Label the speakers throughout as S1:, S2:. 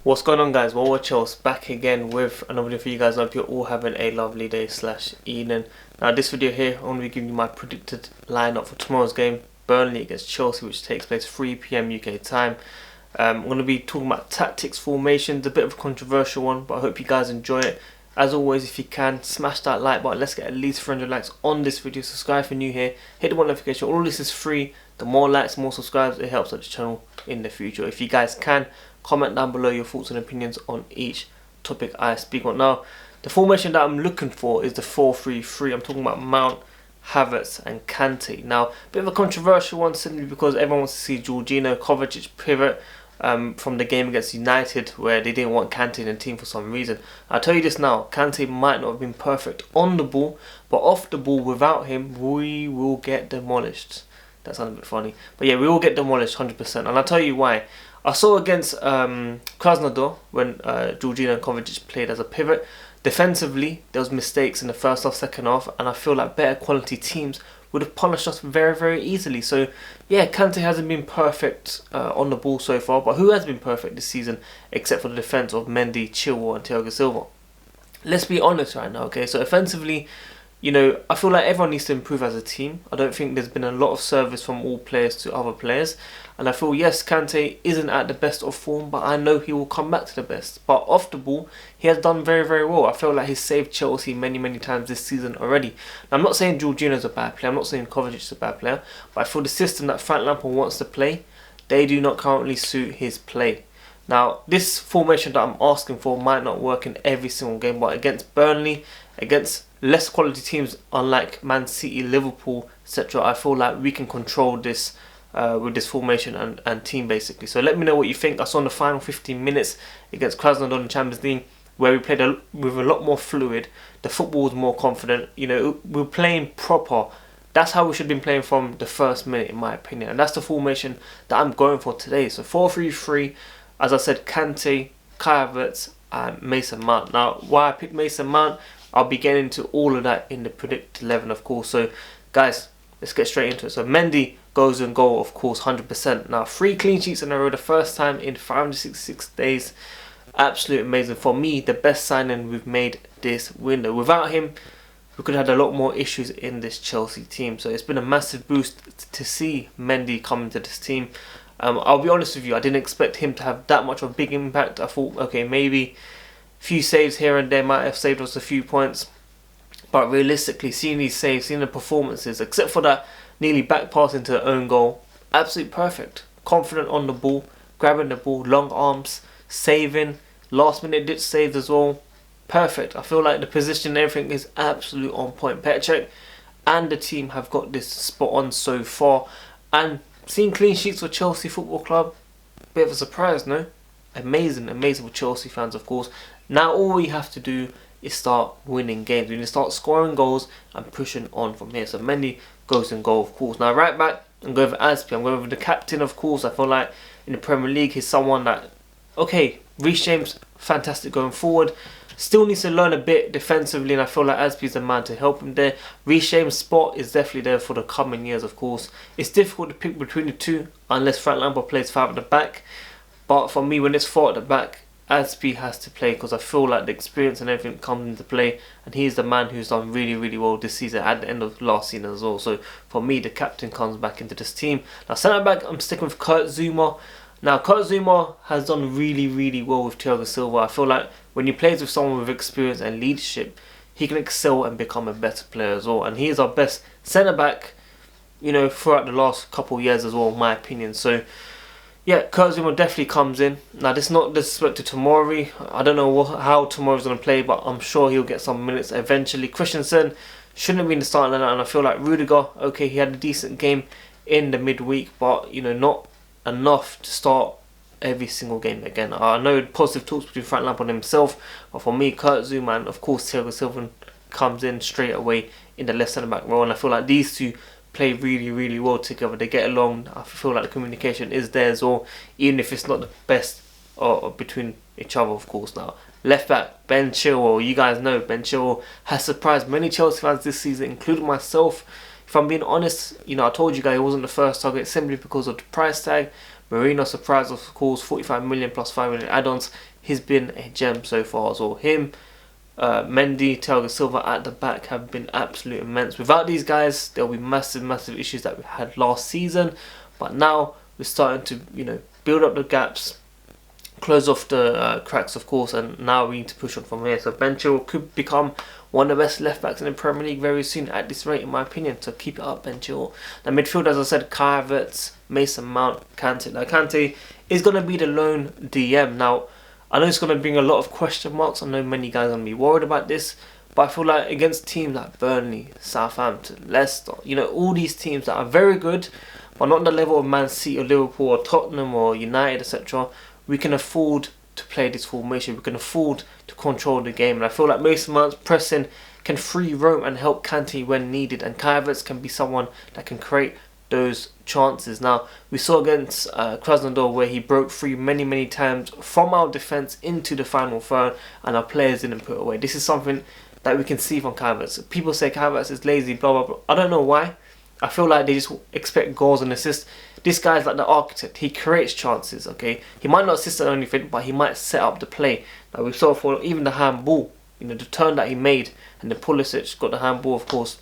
S1: What's going on, guys? WorldWideChels back again with another video for you guys. I hope you're all having a lovely day / evening. Now this video here, I'm going to be giving you my predicted lineup for tomorrow's game, Burnley against Chelsea, which takes place 3 PM UK time. I'm going to be talking about tactics, formations, a bit of a controversial one, but I hope you guys enjoy it. As always, if you can, smash that like button. Let's get at least 300 likes on this video. Subscribe if you're new here. Hit the notification. All this is free. The more likes, more subscribers, it helps out the channel in the future. If you guys can, comment down below your thoughts and opinions on each topic I speak on. Now, the formation that I'm looking for is the 4-3-3. I'm talking about Mount, Havertz and Kante. Now, a bit of a controversial one simply because everyone wants to see Jorginho, Kovacic pivot from the game against United, where they didn't want Kante in the team for some reason. I'll tell you this now, Kante might not have been perfect on the ball, but off the ball without him, we will get demolished. That sounds a bit funny. But yeah, we will get demolished 100%. And I'll tell you why. I saw against Krasnodar when Jorginho and Kovacic played as a pivot. Defensively, there was mistakes in the first half, second half, and I feel like better quality teams would have punished us very, very easily. So yeah, Kante hasn't been perfect on the ball so far, but who has been perfect this season except for the defence of Mendy, Chilwell and Thiago Silva? Let's be honest right now, okay? So offensively, you know, I feel like everyone needs to improve as a team. I don't think there's been a lot of service from all players to other players. And I feel, yes, Kante isn't at the best of form, but I know he will come back to the best. But off the ball, he has done very, very well. I feel like he's saved Chelsea many, many times this season already. Now, I'm not saying Jorginho is a bad player. I'm not saying Kovacic is a bad player. But I feel the system that Frank Lampard wants to play, they do not currently suit his play. Now, this formation that I'm asking for might not work in every single game, but against Burnley, against less quality teams unlike Man City, Liverpool, etc., I feel like we can control this with this formation and team basically. So let me know what you think. I saw in the final 15 minutes against Krasnodar in the Champions League where we played with a lot more fluid. The football was more confident. You know, we were playing proper. That's how we should have been playing from the first minute, in my opinion. And that's the formation that I'm going for today. So 4-3-3, as I said, Kante, Kai Havertz and Mason Mount. Now, why I picked Mason Mount, I'll be getting into all of that in the predicted 11, of course. So, guys, let's get straight into it. So, Mendy goes in goal, of course, 100%. Now, 3 clean sheets in a row, the first time in 566 days. Absolutely amazing. For me, the best signing we've made this window. Without him, we could have had a lot more issues in this Chelsea team. So, it's been a massive boost to see Mendy come into this team. I'll be honest with you, I didn't expect him to have that much of a big impact. I thought, okay, maybe few saves here and there might have saved us a few points, but realistically, seeing these saves, seeing the performances, except for that nearly back pass into the own goal, absolutely perfect. Confident on the ball, grabbing the ball, long arms, saving, last minute ditch saves as well. Perfect. I feel like the position and everything is absolutely on point. Petr and the team have got this spot on so far, and seeing clean sheets for Chelsea Football Club, bit of a surprise, no? Amazing, amazing for Chelsea fans, of course. Now all we have to do is start winning games. We need to start scoring goals and pushing on from here. So Mendy goes in goal, of course. Now right back, I'm going for Azpi. I'm going for the captain, of course. I feel like in the Premier League, he's someone that, okay, Reece James, fantastic going forward. Still needs to learn a bit defensively, and I feel like Azpi's the man to help him there. Reece James' spot is definitely there for the coming years, of course. It's difficult to pick between the two unless Frank Lampard plays 5 at the back. But for me, when it's 4 at the back, Azpi has to play because I feel like the experience and everything comes into play, and he's the man who's done really, really well this season at the end of last season as well. So for me, the captain comes back into this team. Now centre back, I'm sticking with Kurt Zouma. Now Kurt Zouma has done really, really well with Thiago Silva. I feel like when he plays with someone with experience and leadership, he can excel and become a better player as well. And he is our best centre back, you know, throughout the last couple of years as well, in my opinion. So yeah, Kurt Zouma definitely comes in. Now, this is not disrespect to Tomori. I don't know how Tomori's going to play, but I'm sure he'll get some minutes eventually. Christensen shouldn't have been the starting lineup, and I feel like Rudiger, okay, he had a decent game in the midweek, but, you know, not enough to start every single game again. I know positive talks between Frank Lampard and himself, but for me, Kurt Zouma and, of course, Thiago Silva comes in straight away in the left centre-back role, and I feel like these two play really, really well together. They get along. I feel like the communication is there as well, even if it's not the best between each other, of course. Now, left back, Ben Chilwell. You guys know Ben Chilwell has surprised many Chelsea fans this season, including myself. If I'm being honest, you know, I told you guys it wasn't the first target simply because of the price tag, Marino surprised of course, 45 million plus 5 million add-ons. He's been a gem so far as well. Him, Mendy, Thiago Silva at the back have been absolute immense. Without these guys, there'll be massive issues that we had last season. But now we're starting to, build up the gaps, close off the cracks, of course, and now we need to push on from here. So Ben Chilwell could become one of the best left backs in the Premier League very soon at this rate, in my opinion. So keep it up, Ben Chilwell. The midfield, as I said, Kai Havertz, Mason Mount, Kante. Now Kante is going to be the lone DM. Now I know it's going to bring a lot of question marks. I know many guys are going to be worried about this, but I feel like against teams like Burnley, Southampton, Leicester, all these teams that are very good, but not on the level of Man City or Liverpool or Tottenham or United, etc., we can afford to play this formation. We can afford to control the game. And I feel like Mason Mount's pressing can free roam and help Kante when needed. And Kai Havertz can be someone that can create those chances. Now, we saw against Krasnodar where he broke free many times from our defence into the final third and our players didn't put away. This is something that we can see from Kai Havertz. People say Kai Havertz is lazy, blah, blah, blah. I don't know why. I feel like they just expect goals and assists. This guy's like the architect. He creates chances, okay? He might not assist on anything, but he might set up the play. Now, we saw for even the handball, the turn that he made, and the Pulisic got the handball, of course,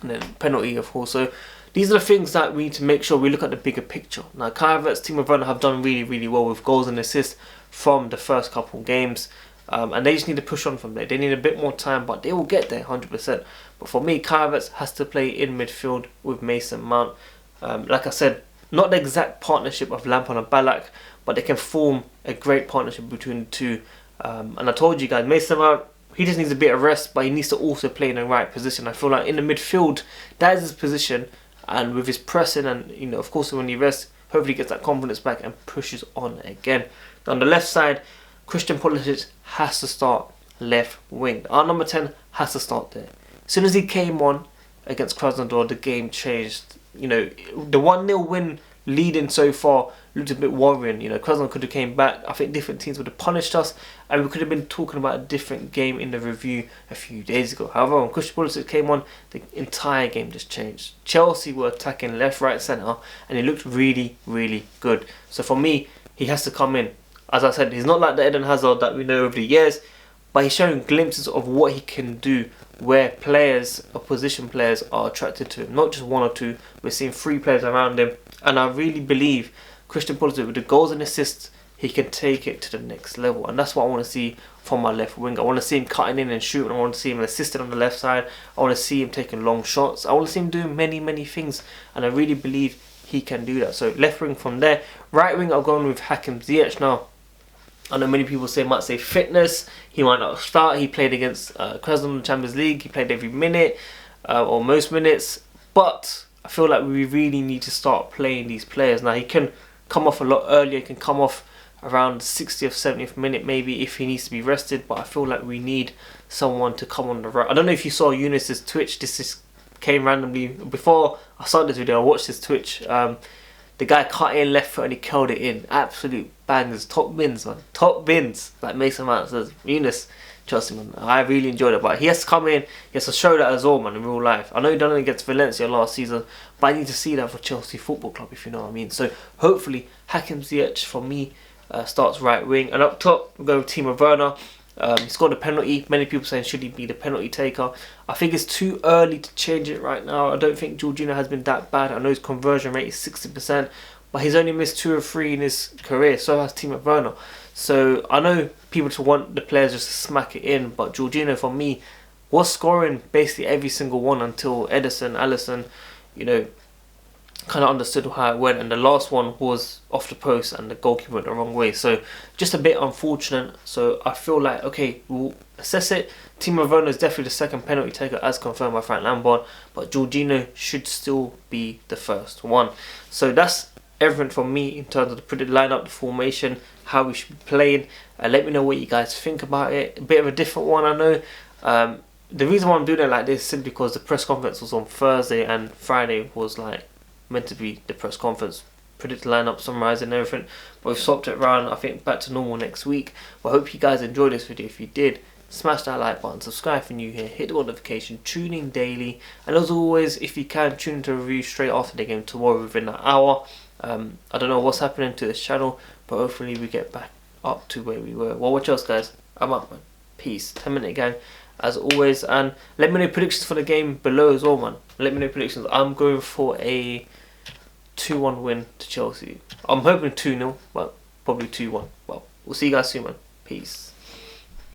S1: and then penalty, of course. So these are the things that we need to make sure we look at the bigger picture. Now, Kai Havertz, Timo Werner have done really well with goals and assists from the first couple games. And they just need to push on from there. They need a bit more time, but they will get there 100%. But for me, Kai Havertz has to play in midfield with Mason Mount. Like I said, not the exact partnership of Lampard and Ballack, but they can form a great partnership between the two. And I told you guys, Mason Mount, he just needs a bit of rest, but he needs to also play in the right position. I feel like in the midfield, that is his position. And with his pressing and, of course, when he rests, hopefully he gets that confidence back and pushes on again. On the left side, Christian Pulisic has to start left wing. Our number 10 has to start there. As soon as he came on against Krasnodar, the game changed. The 1-0 win leading so far looked a bit worrying. Krasnodar could have came back. I think different teams would have punished us, and we could have been talking about a different game in the review a few days ago. However, when Christian Pulisic came on, the entire game just changed. Chelsea were attacking left, right, centre, and he looked really good. So for me, he has to come in. As I said, he's not like the Eden Hazard that we know over the years, but he's showing glimpses of what he can do where players, opposition players, are attracted to him. Not just one or two, we're seeing 3 players around him. And I really believe Christian Pulisic, with the goals and assists, he can take it to the next level. And that's what I want to see from my left wing. I want to see him cutting in and shooting. I want to see him assisting on the left side. I want to see him taking long shots. I want to see him doing many things. And I really believe he can do that. So left wing from there. Right wing, I'll go on with Hakim Ziyech now. I know many people might say fitness. He might not start. He played against Krasnodar in the Champions League. He played every minute or most minutes. But I feel like we really need to start playing these players. Now, he can come off a lot earlier. He can come off around the 60th, 70th minute maybe if he needs to be rested. But I feel like we need someone to come on the right. I don't know if you saw Eunice's Twitch. This just came randomly. Before I started this video, I watched his Twitch. The guy cut in left foot and he curled it in. Absolute bangers. Top bins, man. Top bins. Like Mason Mount says. Eunice, trust me, man. I really enjoyed it. But he has to come in. He has to show that as well, man, in real life. I know he done it against Valencia last season, but I need to see that for Chelsea Football Club, if you know what I mean. So, hopefully, Hakim Ziyech, for me, starts right wing. And up top, we'll go with Timo Werner. He scored a penalty. Many people saying, should he be the penalty taker? I think it's too early to change it right now. I don't think Jorginho has been that bad. I know his conversion rate is 60%, but he's only missed 2 or 3 in his career. So has Timo Werner. So I know people to want the players just to smack it in, but Jorginho, for me, was scoring basically every single one until Alisson, kind of understood how it went, and the last one was off the post and the goalkeeper went the wrong way. So just a bit unfortunate. So I feel like, okay, we'll assess it. Timo Werner is definitely the second penalty taker as confirmed by Frank Lampard, but Jorginho should still be the first one. So that's everything from me in terms of the predicted lineup, the formation, how we should be playing. Let me know what you guys think about it. A bit of a different one, I know. The reason why I'm doing it like this is simply because the press conference was on Thursday and Friday was like meant to be the press conference, predicted lineup, summarising everything, but we've swapped it around, I think, back to normal next week. But I hope you guys enjoyed this video. If you did, smash that like button, subscribe if you're new here, hit the notification, tune in daily, and as always, if you can, tune into a review straight after the game tomorrow within an hour. I don't know what's happening to this channel, but hopefully we get back up to where we were. Well, watch else, guys. I'm out, man. Peace. 10-minute gang, as always. And let me know predictions for the game below as well, man. Let me know predictions. I'm going for a 2-1 win to Chelsea. I'm hoping 2-0, but probably 2-1. Well, we'll see you guys soon, man. Peace.